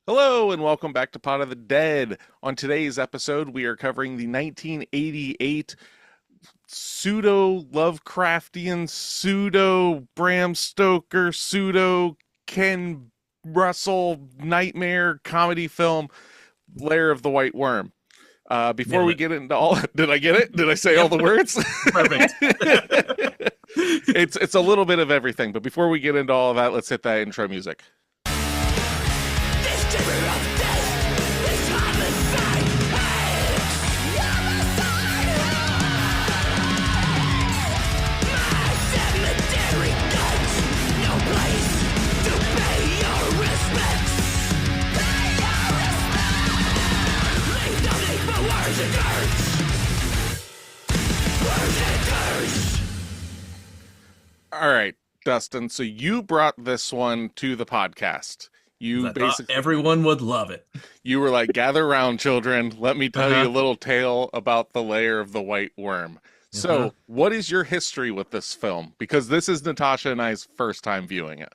Hello and welcome back to Pot of the Dead. On today's episode, we are covering the 1988 pseudo Lovecraftian, pseudo Bram Stoker, pseudo Ken Russell nightmare comedy film, Lair of the White Worm. Before Nailed we it. get into all, did I get it? Did I say all Yep. the words? Perfect. It's a little bit of everything, but before we get into all of that, let's hit that intro music. All right, Dustin. So you brought this one to the podcast. You I thought basically everyone would love it. you were like, gather around, children. Let me tell you a Uh-huh. little tale about the Lair of the White Worm. Uh-huh. So, what is your history with this film? Because this is Natasha and I's first time viewing it.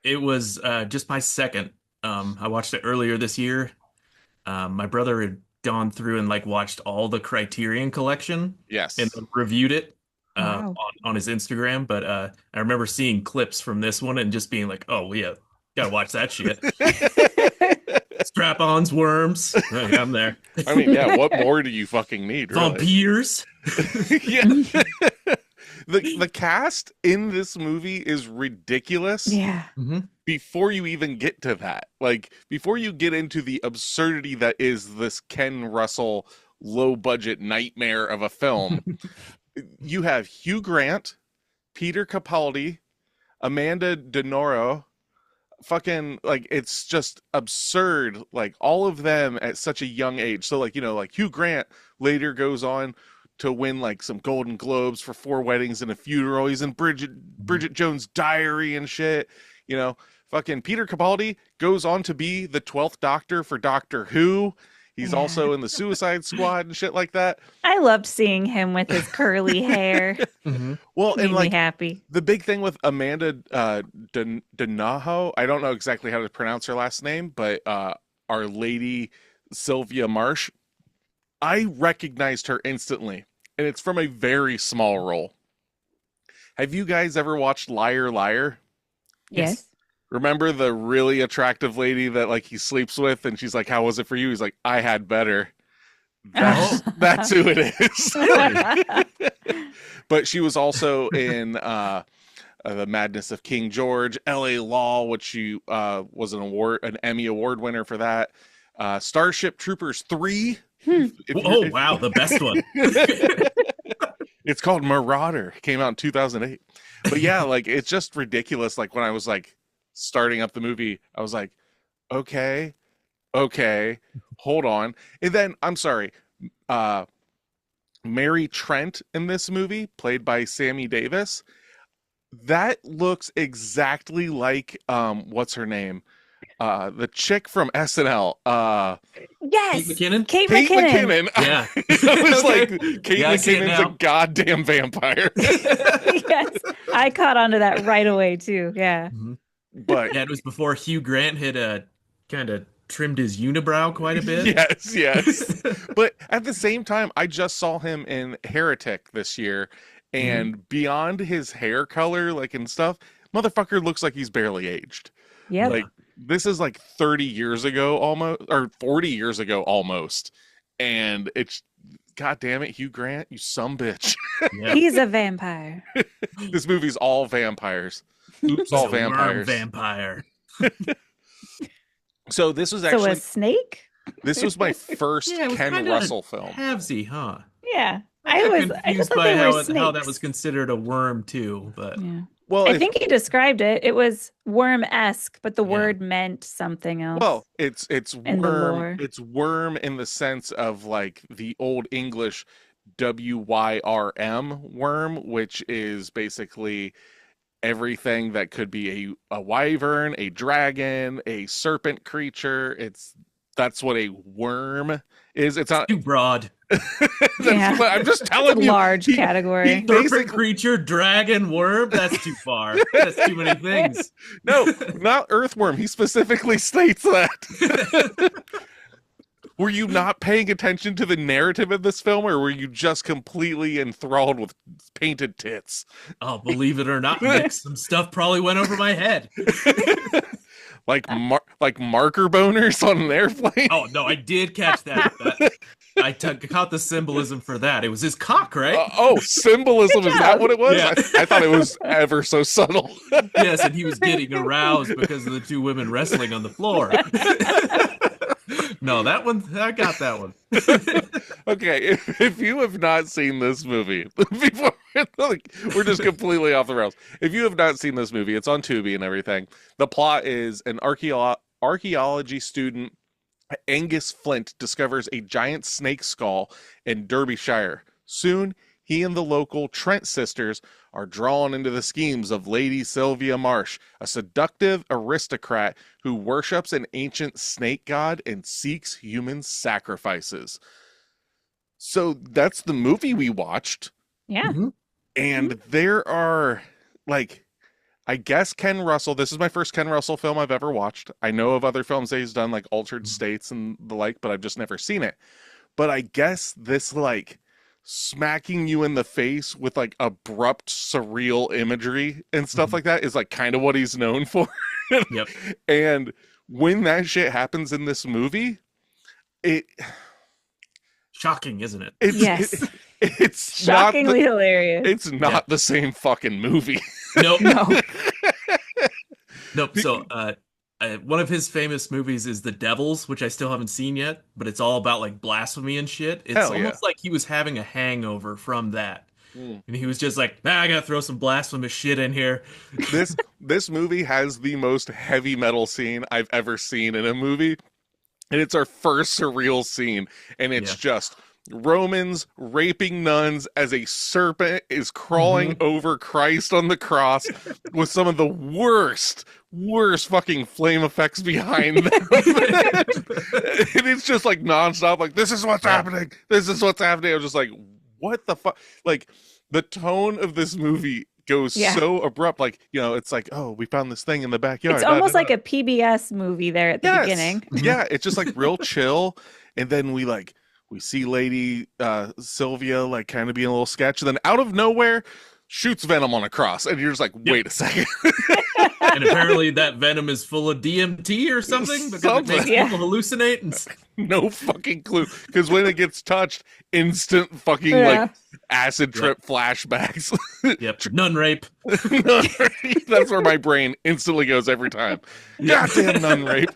It was just my second. I watched it earlier this year. My brother had gone through and watched all the Criterion collection and Yes. then reviewed it Wow. on his Instagram. But I remember seeing clips from this one and just being like, "Oh yeah, gotta watch that shit." Strap-ons, worms. Yeah, I'm there. I mean, yeah, what more do you fucking need, really? Vampires. Yeah. The cast in this movie is ridiculous. Yeah. Mhm. Before you even get to that, like before you get into the absurdity that is this Ken Russell low budget nightmare of a film, you have Hugh Grant, Peter Capaldi, Amanda De Niro, fucking like it's just absurd, like all of them at such a young age. So like Hugh Grant later goes on to win like some Golden Globes for Four Weddings and a Funeral. He's in Bridget Jones' Diary and shit. You know, fucking Peter Capaldi goes on to be the 12th Doctor for Doctor Who. He's Yeah. also in the Suicide Squad and shit like that. I loved seeing him with his curly hair. Mhm. Well, Made and me like happy. the big thing with Amanda Donahoe, I don't know exactly how to pronounce her last name, but Our Lady Sylvia Marsh, I recognized her instantly, and it's from a very small role. Have you guys ever watched Liar Liar? Yes. Remember the really attractive lady that like he sleeps with, and she's like, "How was it for you?" He's like, "I had better." That's who it is. But she was also in The Madness of King George, L.A. Law, which she was an Emmy Award winner for that. Starship Troopers 3. Oh wow, the best one. It's called Marauder. Came out in 2008. But yeah, like it's just ridiculous. Like when I was like starting up the movie, I was like, okay, hold on. And then I'm sorry, Mary Trent in this movie, played by Sammy Davis, that looks exactly like what's her name? The chick from SNL. Yes. Kate McKinnon? Kate Kate McKinnon. McKinnon. Yeah. I was Okay. like, Kate Yeah, I see it McKinnon's a now. goddamn vampire. Yes. I caught on to that right away too. Yeah. Mhm. But Yeah, it was before Hugh Grant had kind of trimmed his unibrow quite a bit. yes. But at the same time, I just saw him in Heretic this year, and beyond his hair color, like and stuff, motherfucker looks like he's barely aged. Yep. Like this is like 30 years ago almost, or 40 years ago almost. And it's god damn it, Hugh Grant, you bitch. Yeah. He's a vampire. This movie's all vampires. Oops, all a worm vampires. vampire. So this was So actually a snake? this was my first Yeah, it was Ken kinda Russell film. Halvesy, huh? Yeah. I got I just confused thought by they were snakes. how that was considered a worm too, but Yeah. Well, I think he described it. It was worm-esque, but the Yeah. word meant something else. well, it's in the lore. worm. It's worm in the sense of like the old English WYRM worm, which is basically everything that could be a wyvern, a dragon, a serpent creature. It's That's what a worm is. It's not. Too broad. Yeah. I'm just telling you. Large category. he Serpent basically, creature, dragon, worm. That's too far. That's too many things. no, not earthworm. He specifically states that. Were you not paying attention to the narrative of this film, or were you just completely enthralled with painted tits? Oh, believe it or not, Nick, some stuff probably went over my head. Like marker boners on an airplane? Oh no, I did catch that. I caught the symbolism for that. It was his cock, right? Symbolism, is that what it was? Yeah. I thought it was ever so subtle. Yes, and he was getting aroused because of the two women wrestling on the floor. No, that one, I got that one. Okay, if you have not seen this movie, before we're just completely off the rails. If you have not seen this movie, it's on Tubi and everything. The plot is an archaeology student, Angus Flint, discovers a giant snake skull in Derbyshire. Soon, he and the local Trent sisters are drawn into the schemes of Lady Sylvia Marsh, a seductive aristocrat who worships an ancient snake god and seeks human sacrifices. So that's the movie we watched. Yeah. Mhm. And there are, like, I guess Ken Russell, this is my first Ken Russell film I've ever watched. I know of other films that he's done, like Altered States and the like, but I've just never seen it. But I guess this, like, smacking you in the face with, like, abrupt, surreal imagery and stuff like that is, like, kind of what he's known for. Yep. And when that shit happens in this movie, Shocking, isn't it? Yes. It's Shockingly hilarious. It's not the same fucking movie. Nope. No. Nope. So, one of his famous movies is The Devils, which I still haven't seen yet, but it's all about like blasphemy and shit. It's Hell yeah. almost like he was having a hangover from that. Mm. And he was just like, I gotta throw some blasphemous shit in here. This movie has the most heavy metal scene I've ever seen in a movie. And it's our first surreal scene. And it's just Romans raping nuns as a serpent is crawling over Christ on the cross with some of the worst fucking flame effects behind them. And it's just like nonstop, like, this is what's happening. This is what's happening. I was just like, what the fuck? Like, the tone of this movie goes so abrupt. Like, you know, it's like, oh, we found this thing in the backyard. It's almost like a PBS movie there at the beginning. Yeah, it's just like real chill. And then we see Lady Sylvia like kind of being a little sketch, and then out of nowhere shoots venom on a cross, and you're just like, wait a second. And apparently that venom is full of DMT or something because it makes people hallucinate. And... No fucking clue. Because when it gets touched, instant fucking like acid trip flashbacks. Yep. Nun rape. That's where my brain instantly goes every time. Goddamn nun rape.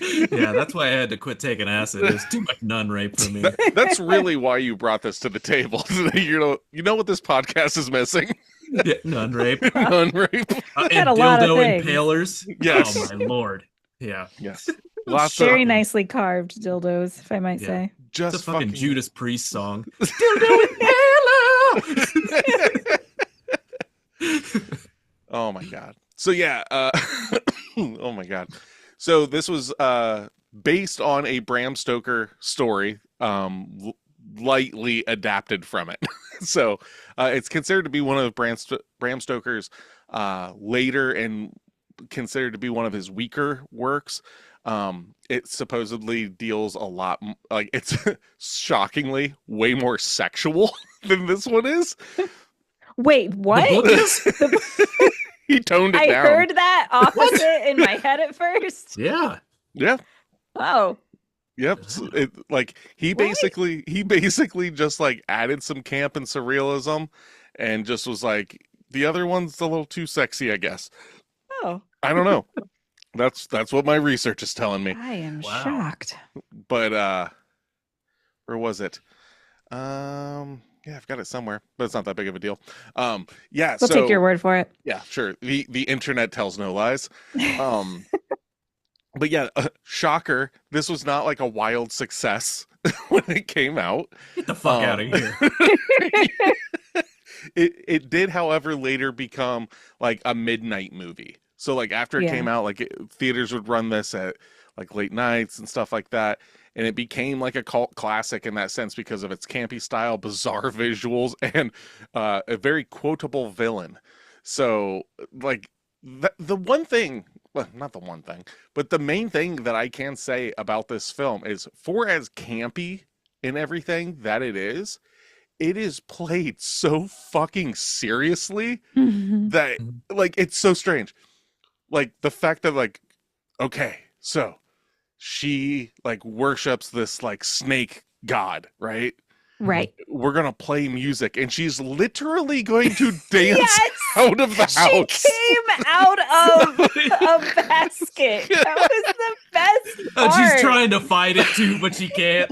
Yeah, that's why I had to quit taking acid. There's too much nun rape for me. That's really why you brought this to the table. You know what this podcast is missing? Yeah, nun rape. Nun rape. And dildo impalers. Yes. Oh my lord. Yeah. Yes. Lots very nicely carved dildos, if I might say. Just it's a fucking Judas Priest song. Oh my god. So yeah, oh my god. So this was based on a Bram Stoker story, lightly adapted from it. So it's considered to be one of Bram Stoker's later and considered to be one of his weaker works. It supposedly deals a lot, like, it's shockingly way more sexual than this one is. Wait, what? He toned it down. I heard that opposite in my head at first. Yeah. Yeah. Oh. Yep. He basically just like added some camp and surrealism and just was like, the other one's a little too sexy, I guess. Oh. I don't know. That's what my research is telling me. I am shocked. But where was it? Yeah, I've got it somewhere, but it's not that big of a deal. Yeah, we'll take your word for it. Yeah, sure. The internet tells no lies. But yeah, shocker. This was not like a wild success when it came out. Get the fuck out of here. It did, however, later become like a midnight movie. So like after it came out, like theaters would run this at like late nights and stuff like that. And it became like a cult classic in that sense because of its campy style, bizarre visuals, and a very quotable villain. So, like, the one thing, well, not the one thing, but the main thing that I can say about this film is, for as campy in everything that it is played so fucking seriously that, like, it's so strange. Like, the fact that, like, okay, so she, like, worships this, like, snake god, right? Right. We're gonna play music, and she's literally going to dance Yes! out of the house. She came out of a basket. That was the best part. And she's trying to fight it too, but she can't.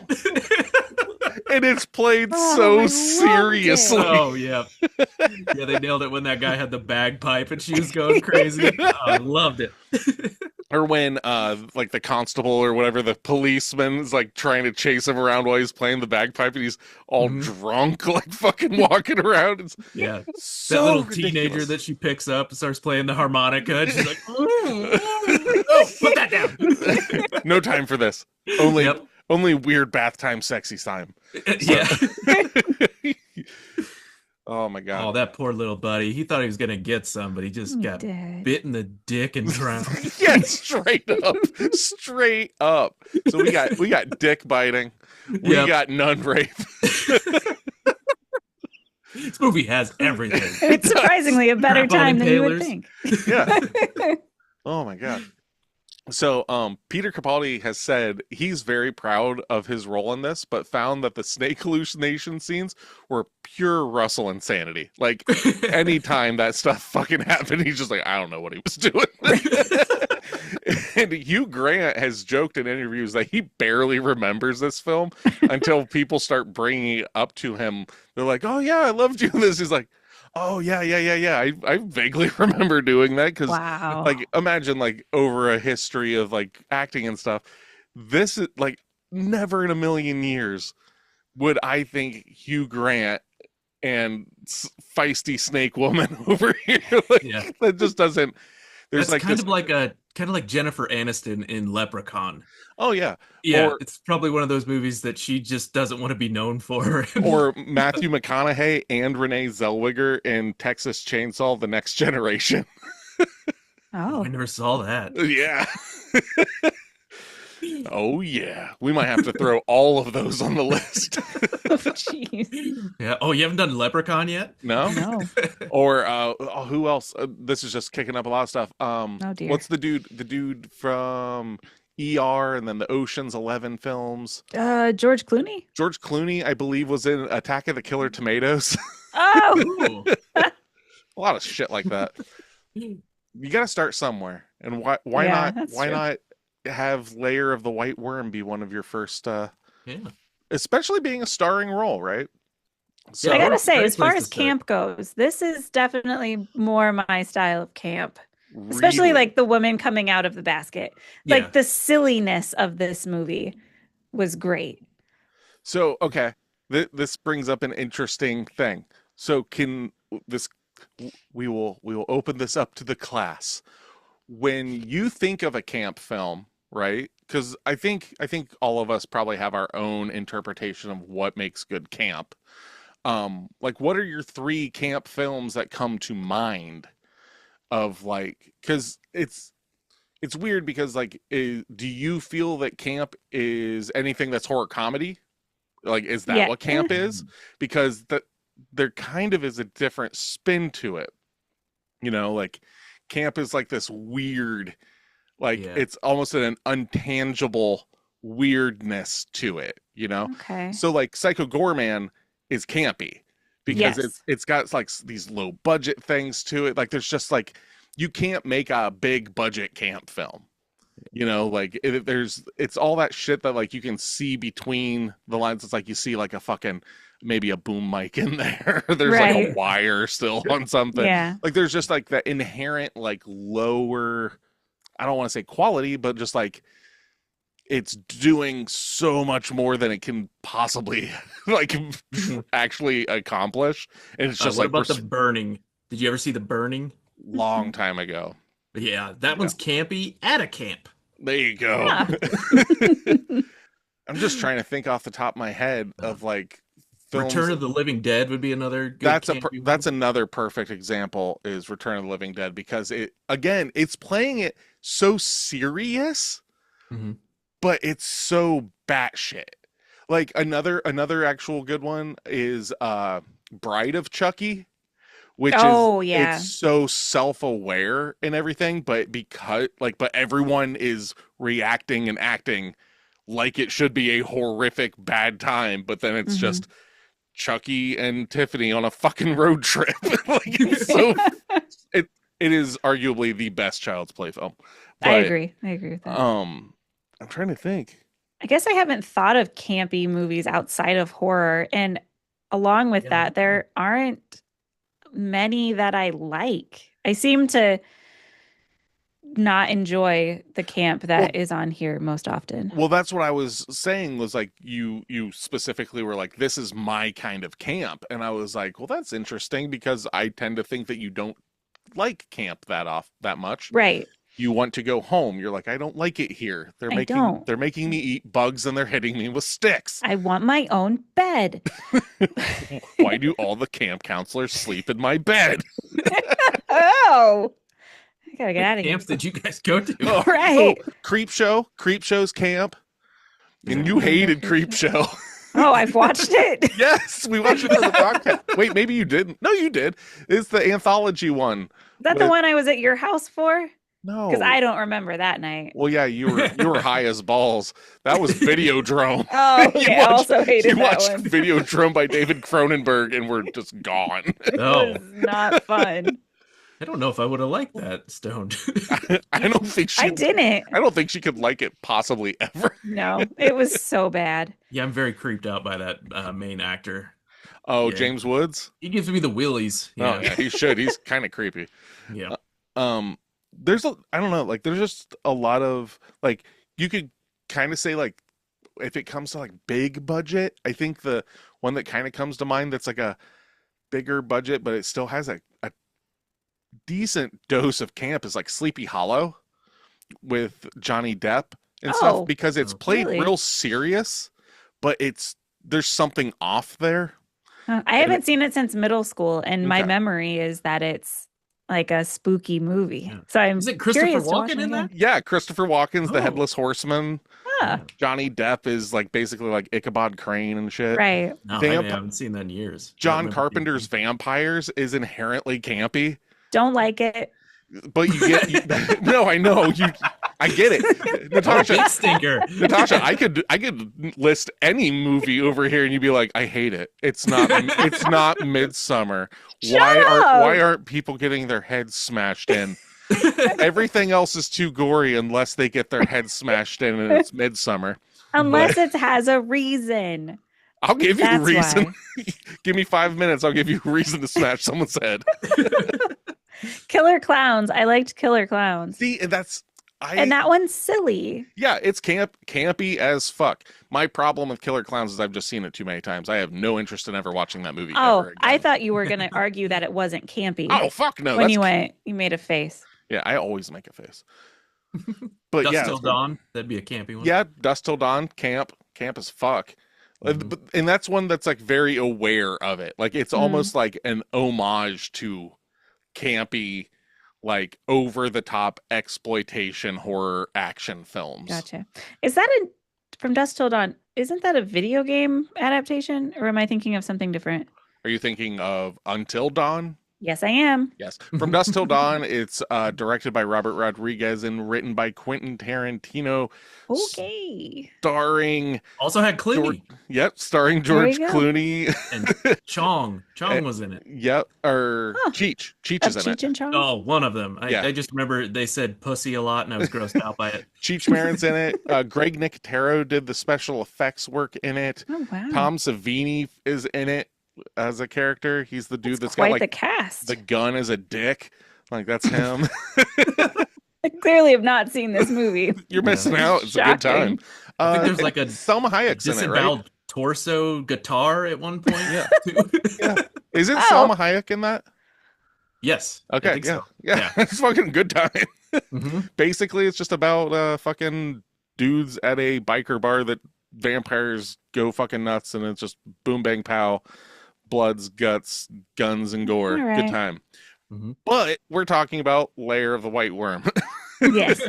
And it's played Oh, I so loved seriously. it. Oh yeah, yeah. They nailed it when that guy had the bagpipe and she was going crazy. Oh, I loved it. Or when like the constable or whatever, the policeman is like trying to chase him around while he's playing the bagpipe, and he's all drunk, like fucking walking around. It's Yeah, so that little ridiculous. teenager that she picks up and starts playing the harmonica, and she's like, "Oh, put that down." No time for this. Only Yep. only weird bath time, sexy time. Yeah. Oh my god. Oh, that poor little buddy. He thought he was gonna get some, but he just He got did. bit in the dick and drowned. Yeah, straight up. Straight up. So we got dick biting. We Yep. got nun rape. This movie has everything. It's surprisingly a better Crap on time than you would impalers. think. Yeah. Oh my god. So Peter Capaldi has said he's very proud of his role in this, but found that the snake hallucination scenes were pure Russell insanity. Like, anytime that stuff fucking happened, he's just like, I don't know what he was doing. And Hugh Grant has joked in interviews that he barely remembers this film until people start bringing it up to him. They're like, oh yeah, I loved you in this. He's like, oh yeah. I vaguely remember doing that because, Wow. like, imagine like over a history of like acting and stuff. This is like never in a million years would I think Hugh Grant and feisty snake woman over here. Like, Yeah. that just doesn't. There's That's like kind this. of like Jennifer Aniston in Leprechaun. Oh yeah, Yeah, Or- it's probably one of those movies that she just doesn't want to be known for. or Matthew McConaughey and Renee Zellweger in Texas Chainsaw: The Next Generation. Oh. I never saw that. Yeah. Oh yeah, we might have to throw all of those on the list. Jeez. Yeah. Oh, you haven't done Leprechaun yet? No. No. Or who else? This is just kicking up a lot of stuff. Oh dear. What's the dude from ER and then the Ocean's 11 films? George Clooney? George Clooney, I believe, was in Attack of the Killer Tomatoes. Oh. Ooh. A lot of shit like that. You got to start somewhere. And why Yeah, not that's why true. not have Lair of the White Worm be one of your first Yeah. especially being a starring role, right? So I Yeah. gotta say, Great as far place as to start. camp goes, this is definitely more my style of camp. Especially really- like the woman coming out of the basket. Yeah. Like the silliness of this movie was great. So, okay, this brings up an interesting thing. So, we will open this up to the class. When you think of a camp film, right? Because I think all of us probably have our own interpretation of what makes good camp. Like, what are your 3 camp films that come to mind? Of like, because it's weird because like, do you feel that camp is anything that's horror comedy? Like, is that Yeah. what camp is? Because there kind of is a different spin to it. You know, like camp is like this weird, like Yeah. it's almost an untangible weirdness to it, you know? Okay. So like Psycho Gorman is campy because Yes. it's got like these low budget things to it. Like there's just like, you can't make a big budget camp film. You know, like it's all that shit that like you can see between the lines. It's like you see like a fucking maybe a boom mic in there. There's like a Right. wire still on something. Yeah. Like there's just like that inherent like lower, I don't want to say quality, but just like it's doing so much more than it can possibly like actually accomplish. And it's just what like about we're The Burning? Did you ever see The Burning? long time ago. Yeah, that one's campy at a camp. There you go. Yeah. I'm just trying to think off the top of my head of like films. Return of the Living Dead would be another good That's another perfect example is Return of the Living Dead, because it's playing it so serious, Mm-hmm. but it's so batshit. Like another actual good one is Bride of Chucky, which it's so self-aware and everything, but but everyone is reacting and acting like it should be a horrific bad time, but then it's just Chucky and Tiffany on a fucking road trip. Like it's so it is arguably the best Child's Play film. But, I agree with that. I'm trying to think. I guess I haven't thought of campy movies outside of horror, and along with that, there aren't many that I like. I seem to not enjoy the camp that is on here most often. Well, that's what I was saying, was like you specifically were like, this is my kind of camp, and I was like, well, that's interesting, because I tend to think that you don't like camp that much. Right. You want to go home. You're like, I don't like it here. They're making me eat bugs and they're hitting me with sticks. I want my own bed. Why do all the camp counselors sleep in my bed? Oh, I gotta get out of here. Camps did you guys go to? Oh, Right. Creep Show's camp. And you hated Creep Show. Oh, I've watched it. Yes, we watched it for the podcast. Wait, maybe you didn't. No, you did. It's the anthology one. Is that the one I was at your house for? No, Because I don't remember that night. Well, yeah, you were high as balls. That was Videodrome. Oh, okay. I also hated that one. Videodrome by David Cronenberg, and we're just gone. No, It was not fun. I don't know if I would have liked that stoned. I don't think I didn't. I don't think she could like it possibly ever. No, it was so bad. Yeah, I'm very creeped out by that main actor. Oh, Yeah. James Woods? He gives me the willies. Oh, yeah, he should. He's kind of creepy. Yeah. I don't know, like there's just a lot of, like, you could kind of say, like, if it comes to like big budget, I think the one that kind of comes to mind that's like a bigger budget, but it still has a decent dose of camp is like Sleepy Hollow with Johnny Depp and stuff, because it's played real serious, but there's something off there. I haven't seen it since middle school, and my memory is that it's like a spooky movie. Yeah. So I'm Is it Christopher curious Walken in that? Yeah, Christopher Walken's the Headless Horseman. Ah. Johnny Depp is like basically like Ichabod Crane and shit. Right. No, I haven't seen that in years. John Carpenter's Vampires is inherently campy. Don't like it. But you get no, I know I get it. Natasha, stinker. Natasha, I could list any movie over here and you'd be like, I hate it. It's not Midsummer. Why aren't people getting their heads smashed in? Everything else is too gory unless they get their heads smashed in and it's Midsummer. Unless it has a reason. I'll give you a reason. Give me 5 minutes. I'll give you a reason to smash someone's head. Killer Clowns. I liked Killer Clowns. See, and that one's silly. Yeah, it's campy as fuck. My problem with Killer Clowns is I've just seen it too many times. I have no interest in ever watching that movie. Oh, ever again. I thought you were going to argue that it wasn't campy. Oh, fuck no. When you made a face. Yeah, I always make a face. But Dusk Till Dawn, that'd be a campy one. Yeah, Dusk Till Dawn, camp as fuck. And that's one that's like very aware of it. Like it's almost like an homage to campy, like over the top exploitation horror action films. Gotcha. Is that from Dusk Till Dawn? Isn't that a video game adaptation, or am I thinking of something different? Are you thinking of Until Dawn? Yes, I am. Yes. From Dusk Till Dawn, it's directed by Robert Rodriguez and written by Quentin Tarantino. Okay. Starring... Also had Clooney. Starring George Clooney. And Chong. Chong was in it. Yep. Or Cheech. Cheech is in Cheech it. And Chong? Oh, one of them. I just remember they said pussy a lot and I was grossed out by it. Cheech Marin's in it. Greg Nicotero did the special effects work in it. Oh, wow. Tom Savini is in it as a character. He's the dude that's quite got like the cast. The gun as a dick. Like that's him. I clearly have not seen this movie. You're missing out. It's a good time. I think there's like a Selma Hayek's in it, right? torso guitar at one point. Yeah. Is it Selma Hayek in that? Yes. Okay. I think so. Yeah. It's fucking good time. Basically, it's just about fucking dudes at a biker bar that vampires go fucking nuts, and it's just boom bang pow, bloods, guts, guns, and gore. All Good right. time. But we're talking about Lair of the White Worm. Yes.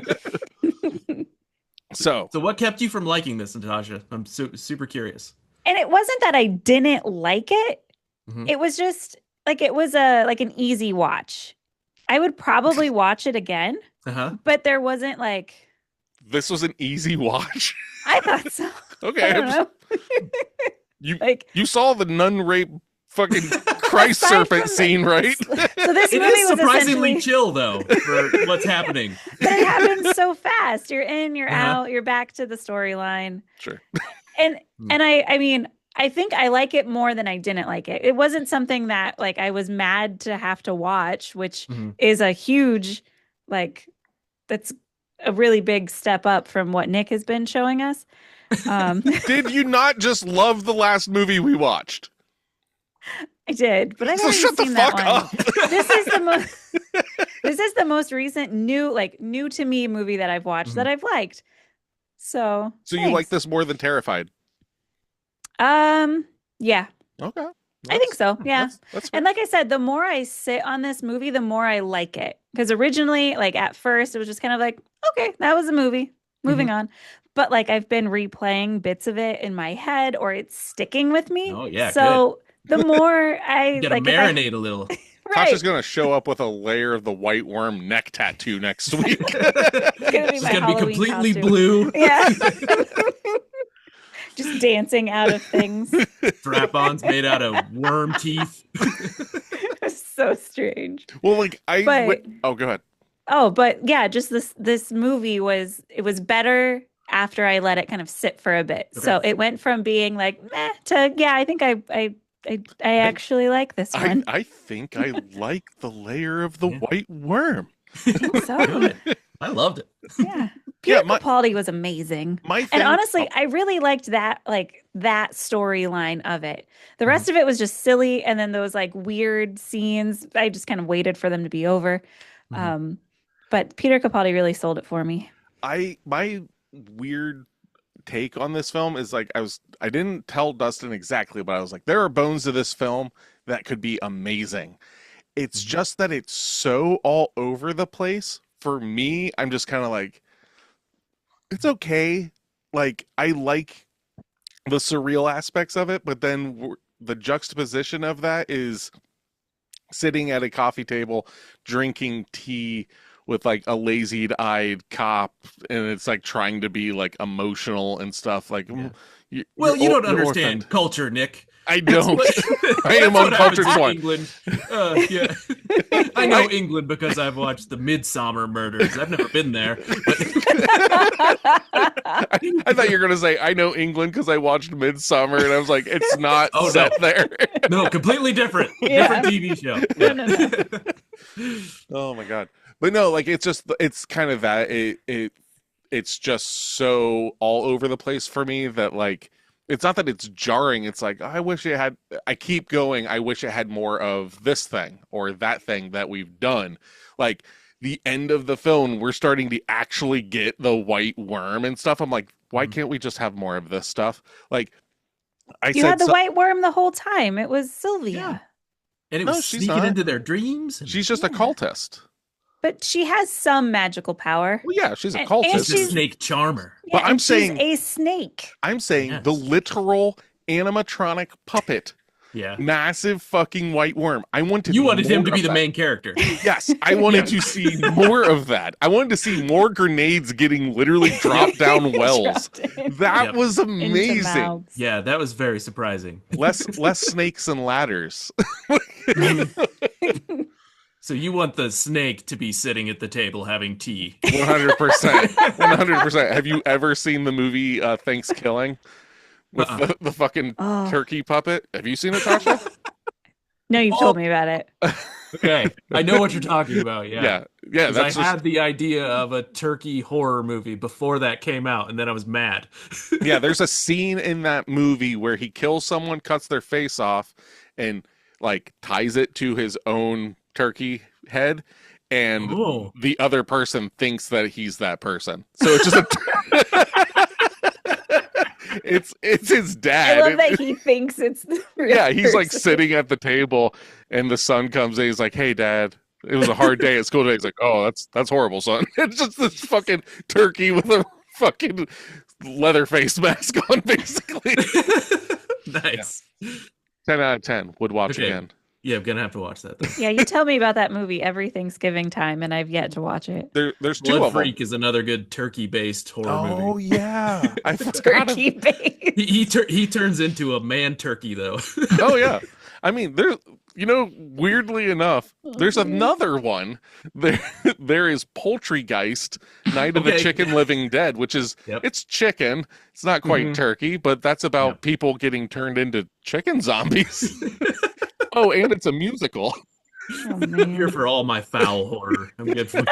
So what kept you from liking this, Natasha? I'm super curious. And it wasn't that I didn't like it. Mhm. It was just like it was an easy watch. I would probably watch it again, but there wasn't like this was an easy watch. I thought so. Okay. I don't know. You saw the nun rape fucking Christ serpent scene, right? So this It movie is was surprisingly essentially chill, though, for what's happening. But it happens so fast. You're in, you're out, you're back to the storyline. Sure. And I mean, I think I like it more than I didn't like it. It wasn't something that like I was mad to have to watch, which is a huge that's a really big step up from what Nick has been showing us. Did you not just love the last movie we watched? I did, but I've So already shut the seen fuck that up. one. This is the most recent new to me movie that I've watched that I've liked. So you like this more than Terrified? Yeah. Okay. I think so. Yeah. That's and like I said, the more I sit on this movie, the more I like it. Because originally, like at first, it was just kind of like, okay, that was a movie. Moving on. But like I've been replaying bits of it in my head, or it's sticking with me. Oh yeah. So the more I you gotta like, marinate a little. Right. Tasha's gonna show up with a Lair of the White Worm neck tattoo next week. It's gonna be She's my gonna be Halloween completely costume. blue. Yeah. Just dancing out of things. Strap-ons made out of worm teeth. So strange. Well, like But- oh, go ahead. Oh, but yeah, just this movie was better after I let it kind of sit for a bit. Okay. So it went from being like meh to yeah, I think I actually like this one. I think I like the Lair of the White Worm. So Good. I loved it. yeah. Peter my- Capaldi was amazing. My And thing, honestly, I really liked that storyline of it. The rest of it was just silly, and then those like weird scenes. I just kind of waited for them to be over. But Peter Capaldi really sold it for me. my weird take on this film is like I didn't tell Dustin exactly, but I was like, there are bones to this film that could be amazing. It's just that it's so all over the place. For me, I'm just kind of like, it's okay. Like, I like the surreal aspects of it, but then the juxtaposition of that is sitting at a coffee table, drinking tea with like a lazy-eyed cop, and it's like trying to be like emotional and stuff. Like, You don't you're understand orphaned. culture, Nick. I don't. I That's am what uncultured happens in one. England. Yeah. I know England because I've watched the Midsummer Murders. I've never been there. I thought you were going to say, I know England because I watched Midsummer, and I was like, it's not set there. No, completely different. Yeah. Different TV show. No. Oh my God. But no, like, it's kind of that. It's just so all over the place for me that, like, it's not that it's jarring. It's like, I keep going. I wish it had more of this thing or that thing that we've done. Like, the end of the film, we're starting to actually get the white worm and stuff. I'm like, why can't we just have more of this stuff? Like, You had the white worm the whole time. It was Sylvia. Yeah. And it No, was she's sneaking not. into their dreams. She's just a cultist. But she has some magical power. Well, yeah, she's a And cultist. She's a snake charmer. Yeah, But I'm and she's saying- a snake. I'm saying Yes. the literal animatronic puppet, Yeah. massive fucking white worm. I wanted You wanted him more to be of the that. main character. Yes, I wanted to see more of that. I wanted to see more grenades getting literally dropped down wells. Dropped in That Yep. was into amazing. mouths. Yeah, that was very surprising. Less snakes and ladders. So you want the snake to be sitting at the table having tea. 100%. 100%. Have you ever seen the movie Thanksgiving with the fucking Oh. turkey puppet? Have you seen it, Tasha? No, you've told me about it. Okay, I know what you're talking about. Yeah, Yeah. 'Cause That's I just had the idea of a turkey horror movie before that came out, and then I was mad. yeah. There's a scene in that movie where he kills someone, cuts their face off, and like ties it to his own turkey head, and Oh. the other person thinks that he's that person. So it's just a it's his dad. I love that he thinks it's the real Yeah, he's like person. sitting at the table, and the son comes in. He's like, "Hey, Dad, it was a hard day at school today." He's like, "Oh, that's horrible, son." It's just this fucking turkey with a fucking leather face mask on, basically. Nice. 10 out of 10 would watch Okay. again. Yeah, I'm gonna have to watch that then. Yeah, you tell me about that movie every Thanksgiving time, and I've yet to watch it. There's two Blood of them. Freak is another good turkey-based horror Oh movie. yeah, I forgot. Turkey bait. He turns into a man turkey though. Oh yeah, I mean, there's weirdly enough, there's another one. There is Poultrygeist, Night of the Okay. Chicken Living Dead, which is Yep. it's chicken. It's not quite Mhm. turkey, but that's about Yep. people getting turned into chicken zombies. Oh, and it's a musical. Oh, I'm man. here for all my foul horror. I'm good for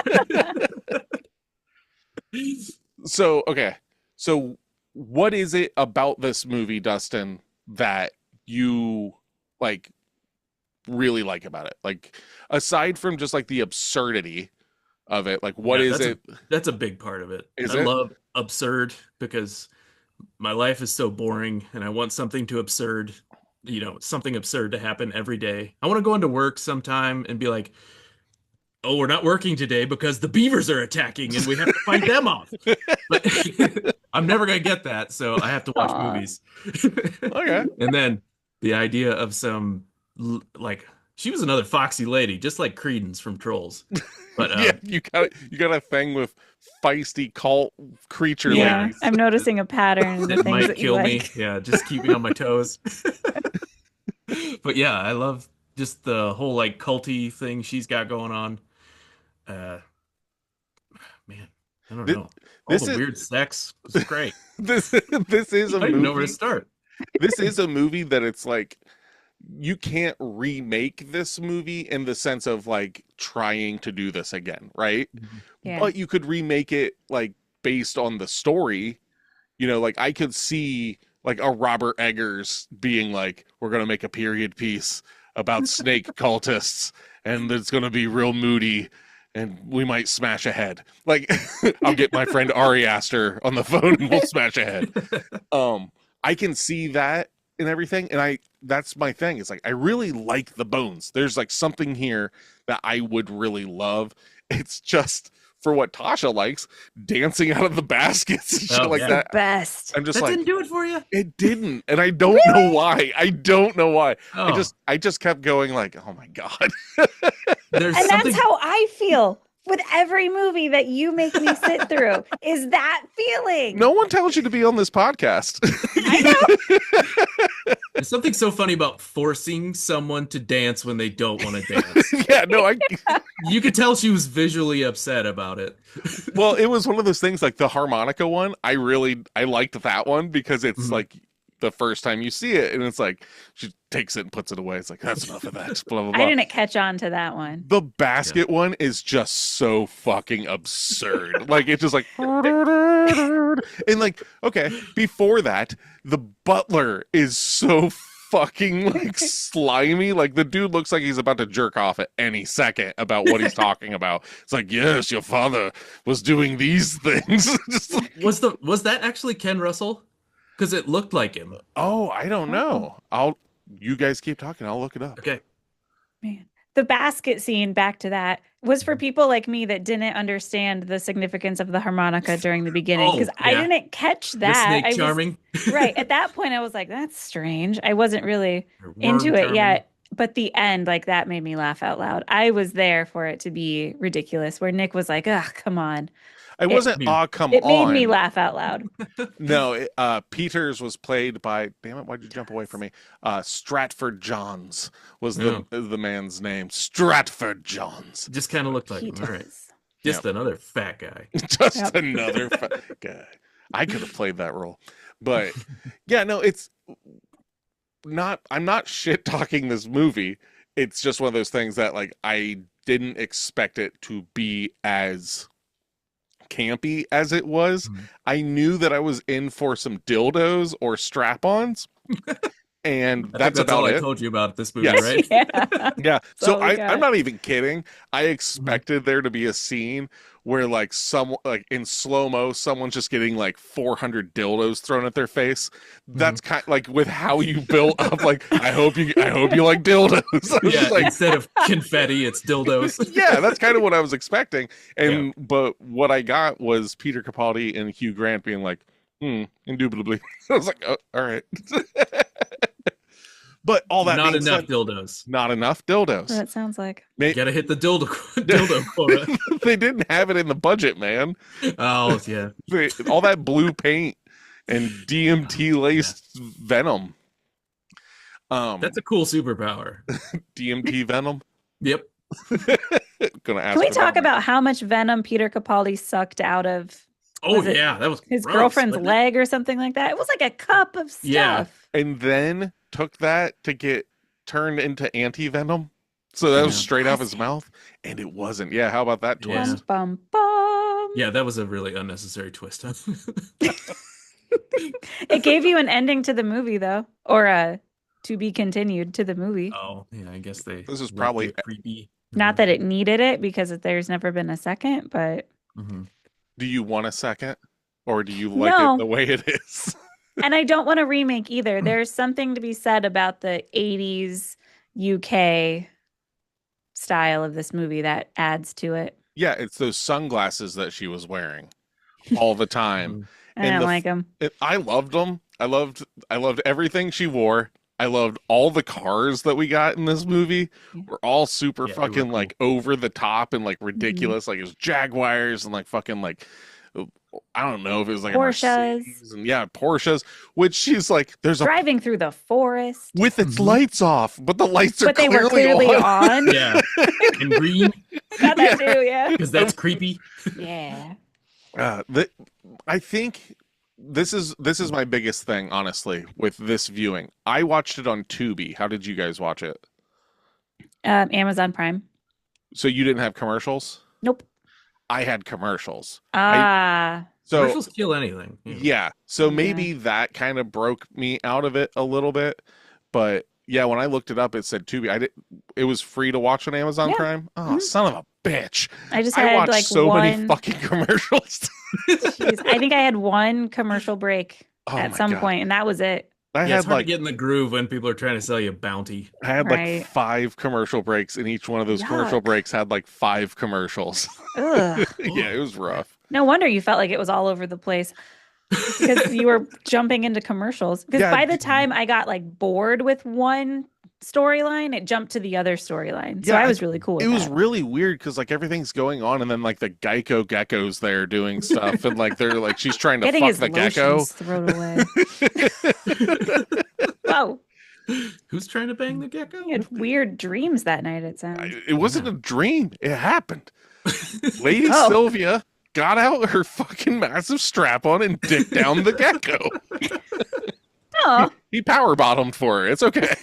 So okay, so what is it about this movie, Dustin, that you like really like about it? Like, aside from just like the absurdity of it, like what Yeah, is it? That's a big part of it. Is I it? love absurd because my life is so boring and I want something to absurd, something absurd to happen every day. I want to go into work sometime and be like, oh, we're not working today because the beavers are attacking and we have to fight them off. But I'm never going to get that, so I have to watch Aw. movies. Okay. And then the idea of some, she was another foxy lady, just like Credence from Trolls. But Yeah, you got a thing with feisty cult creature Yeah, ladies. I'm noticing a pattern in the it things might that you kill me. like. Yeah, just keep me on my toes. But yeah, I love just the whole like culty thing she's got going on. Man, I don't Thi- know. All this the is- weird sex was great. This is I a don't even know where to movie. start. This is a movie that it's like you can't remake this movie in the sense of like trying to do this again, right? Yeah. But you could remake it like based on the story. Like I could see like a Robert Eggers being like, we're gonna make a period piece about snake cultists, and it's gonna be real moody, and we might smash a head. Like, I'll get my friend Ari Aster on the phone and we'll smash a head. I can see that and everything, and that's my thing. It's like I really like the bones. There's like something here that I would really love. It's just for what Tasha likes, dancing out of the baskets and shit Oh, like yeah. that. Best. I'm just That like, didn't do it for you? it didn't, and I don't know why. I don't know why. Oh, I just kept going like, oh my god. there's And something. that's how I feel with every movie that you make me sit through, is that feeling. No one tells you to be on this podcast. I know. There's something so funny about forcing someone to dance when they don't want to dance. Yeah, no, You could tell she was visually upset about it. well, it was one of those things like the harmonica one. I liked that one because it's Mhm. like the first time you see it, and it's like she takes it and puts it away. It's like, that's enough of that. Blah blah blah. I didn't catch on to that one. The basket one is just so fucking absurd. Like it's just like and like, okay, before that, the butler is so fucking like slimy. Like the dude looks like he's about to jerk off at any second about what he's talking about. It's like, yes, your father was doing these things. Just like, Was that actually Ken Russell? Because it looked like him. oh, I don't know. You guys keep talking, I'll look it up. Okay. Man. The basket scene, back to that, was for people like me that didn't understand the significance of the harmonica during the beginning, because I yeah. didn't catch The that. snake I was, charming. right. At that point, I was like, that's strange. I wasn't really Or worm into it charming. yet. But the end, like that made me laugh out loud. I was there for it to be ridiculous, where Nick was like, "Ugh, come on." I wasn't, mean, come It made on. me laugh out loud. No, Peters was played by, damn it, why'd you jump away from me? Stratford Johns was the man's name. Stratford Johns. Just kind of looked like him. All right. Peters. Just another fat guy. Just Yep. another guy. I could have played that role. But yeah, no, it's not, I'm not shit talking this movie. It's just one of those things that like I didn't expect it to be as campy as it was. Mhm. I knew that I was in for some dildos or strap-ons. and I think that's that's all about I it. told you about this movie, Yes. right? Yeah. Yeah. That's So all we I'm got. not even kidding. I expected there to be a scene where like like in slow-mo, someone's just getting like 400 dildos thrown at their face. That's kind of like with how you built up, like, I hope you like dildos. I was Yeah, just like, instead of confetti, it's dildos. yeah, that's kind of what I was expecting. Yeah. But what I got was Peter Capaldi and Hugh Grant being like, indubitably. I was like, oh, all right. But all that Not being enough said, dildos. not enough dildos. That sounds like. You gotta hit the dildo quota. They didn't have it in the budget, man. Oh yeah. All that blue paint and DMT laced venom. That's a cool superpower. DMT venom. Yep. Gonna ask Can we for talk that. about how much venom Peter Capaldi sucked out of Oh Was it yeah, that was his gross, girlfriend's wasn't it? leg or something like that? It was like a cup of stuff. Yeah. And then took that to get turned into anti venom. So that was Yeah. straight out of his mouth, and it wasn't. Yeah, how about that Yeah. twist? Bum, bum. Yeah, that was a really unnecessary twist. It gave you an ending to the movie, though, or a to be continued to the movie. Oh, yeah, I guess they. This is left probably- it creepy. Not that it needed it because there's never been a second, but Mhm. Do you want a second, or do you like No. it the way it is? and I don't want a remake either. There's something to be said about the 80s UK style of this movie that adds to it. Yeah, it's those sunglasses that she was wearing all the time. Mhm. I And don't the like them. I loved them. I loved everything she wore. I loved all the cars that we got in this movie. Were all super Yeah, they were fucking cool. like over the top and like ridiculous. Like it was Jaguars and like fucking like I don't know if it was like a Porsches. Mercedes and yeah, Porsches. Which she's like, there's a Driving through the forest. with its Mhm. lights off, but the lights are But they were clearly on. Yeah, and green Got that too, yeah. because that's creepy. Yeah. I think this is my biggest thing, honestly, with this viewing. I watched it on Tubi. How did you guys watch it? Amazon Prime. So you didn't have commercials? Nope. I had commercials. So Commercials kill anything. yeah, so Yeah. maybe that kind of broke me out of it a little bit. But yeah, when I looked it up, it said Tubi. It was free to watch on Amazon Yeah. Prime. Oh, Mhm. son of a bitch! I just I had watched like so one. many fucking commercials. Jeez, I think I had one commercial break Oh at my some God. point, and that was it. I Yeah, it's had hard like to get in the groove when people are trying to sell you bounty. I had Right. like 5 commercial breaks, and each one of those commercial Yuck. breaks had like 5 commercials. Ugh. Yeah, it was rough. No wonder you felt like it was all over the place because you were jumping into commercials. Because Yeah, by the time I got like bored with one storyline, it jumped to the other storyline. So Yeah, I was really cool with It was that. really weird because like everything's going on, and then like the Geico gecko's there doing stuff, and like they're like she's trying to Getting fuck his the gecko. lotions thrown away. Whoa. Who's trying to bang the gecko? He had weird dreams that night, it sounds. It wasn't a dream. It happened. Lady Oh. Sylvia got out her fucking massive strap on and dicked down the gecko. Oh, He power bottomed for her. It's okay.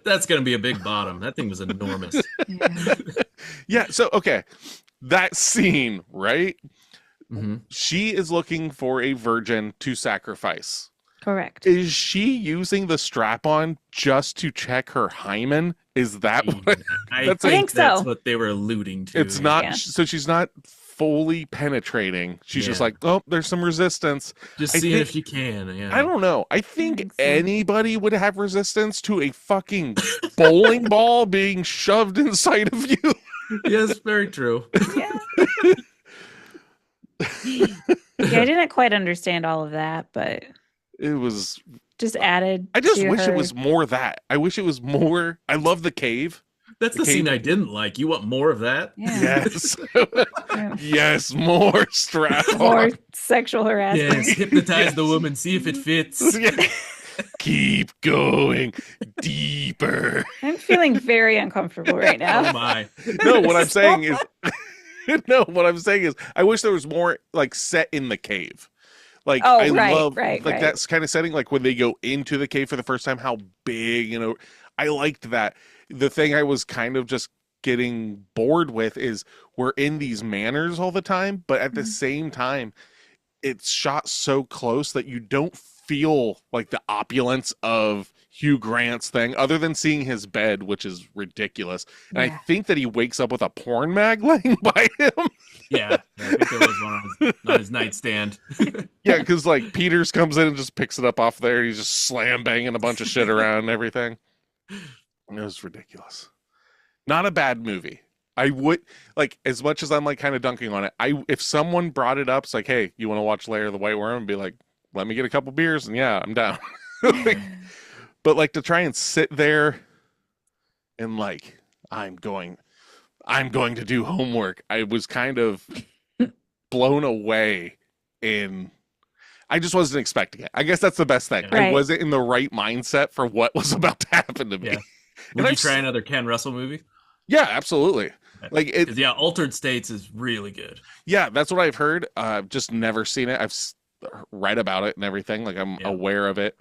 That's gonna be a big bottom. That thing was enormous. yeah. Yeah. So okay, that scene, right? hmm She is looking for a virgin to sacrifice. Correct. Is she using the strap on just to check her hymen? Is that what I That's think think that's so. what they were alluding to. it's not? Yeah. So she's not fully penetrating. She's just Yeah. like, oh, there's some resistance. Just I seeing think- if you can. Yeah. I don't know. I think think so. anybody would have resistance to a fucking bowling ball being shoved inside of you. Yes, very true. Yeah. Yeah, I didn't quite understand all of that, but It was. just added. I just to wish her. it was more that. I wish it was more. I love the cave. That's the Okay. scene I didn't like. You want more of that? Yeah. Yes. Yeah. Yes, more strap More on. sexual harassment. Yes, hypnotize the Yes. woman, see if it fits. Yeah. Keep going deeper. I'm feeling very uncomfortable right Oh now. my. No, what I'm saying is no, what I'm saying is I wish there was more like set in the cave. Like Oh, I right, love right, like right. that's kind of setting like when they go into the cave for the first time, how big, I liked that. The thing I was kind of just getting bored with is we're in these manors all the time, but at the Mhm. same time, it's shot so close that you don't feel like the opulence of Hugh Grant's thing, other than seeing his bed, which is ridiculous. And I think that he wakes up with a porn mag laying by him. Yeah, I think there was one on his nightstand. Yeah, because like Peters comes in and just picks it up off there. He's just slam banging a bunch of shit around and everything. It was ridiculous. Not a bad movie. I would like, as much as I'm like kind of dunking on it, if someone brought it up, it's like, hey, you want to watch Lair of the White Worm? I'd be like, let me get a couple beers and yeah, I'm down. But like to try and sit there and like I'm going to do homework. I was kind of blown away I just wasn't expecting it. I guess that's the best thing. Right. I wasn't in the right mindset for what was about to happen to me. Yeah. Would you try another Ken Russell movie? Yeah, absolutely. Like Altered States is really good. Yeah, that's what I've heard. I've just never seen it. I've read about it and everything. Like I'm aware of it.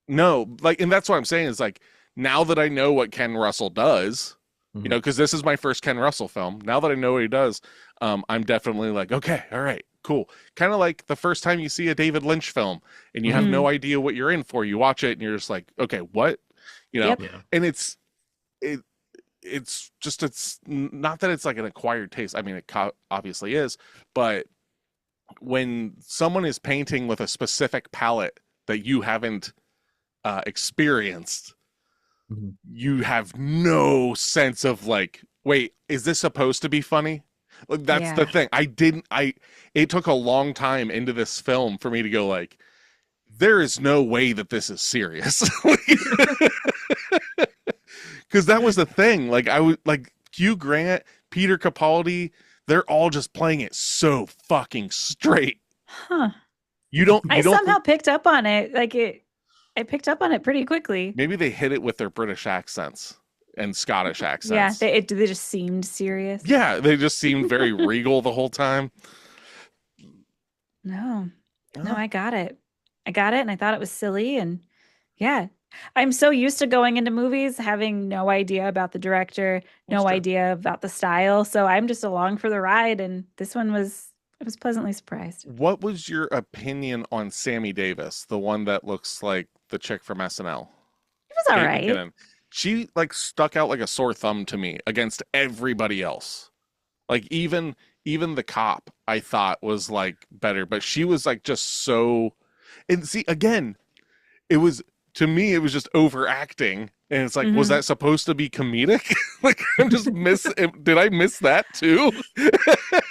No, like, and that's what I'm saying is like, now that I know what Ken Russell does, you know, because this is my first Ken Russell film. Now that I know what he does, I'm definitely like, okay, all right, cool. Kind of like the first time you see a David Lynch film and you have no idea what you're in for. You watch it and you're just like, okay, what? You know, and it's not that it's like an acquired taste. I mean, it obviously is, but when someone is painting with a specific palette that you haven't experienced, you have no sense of like, wait, is this supposed to be funny? Like, that's the thing. It took a long time into this film for me to go like, there is no way that this is serious. Because that was the thing. Like I was like Hugh Grant, Peter Capaldi, they're all just playing it so fucking straight. Huh. I somehow picked up on it. I picked up on it pretty quickly. Maybe they hit it with their British accents and Scottish accents. Yeah, they just seemed serious. Yeah, they just seemed very regal the whole time. No, I got it. And I thought it was silly. And yeah, I'm so used to going into movies having no idea about the director, no idea about the style. So I'm just along for the ride. And this one I was pleasantly surprised. What was your opinion on Sammy Davis, the one that looks like the chick from SNL? It was all right. She like stuck out like a sore thumb to me against everybody else. Like even the cop I thought was like better, but she was like just so. And see, again, to me it was just overacting, and it's like, was that supposed to be comedic? Like I'm just did I miss that too?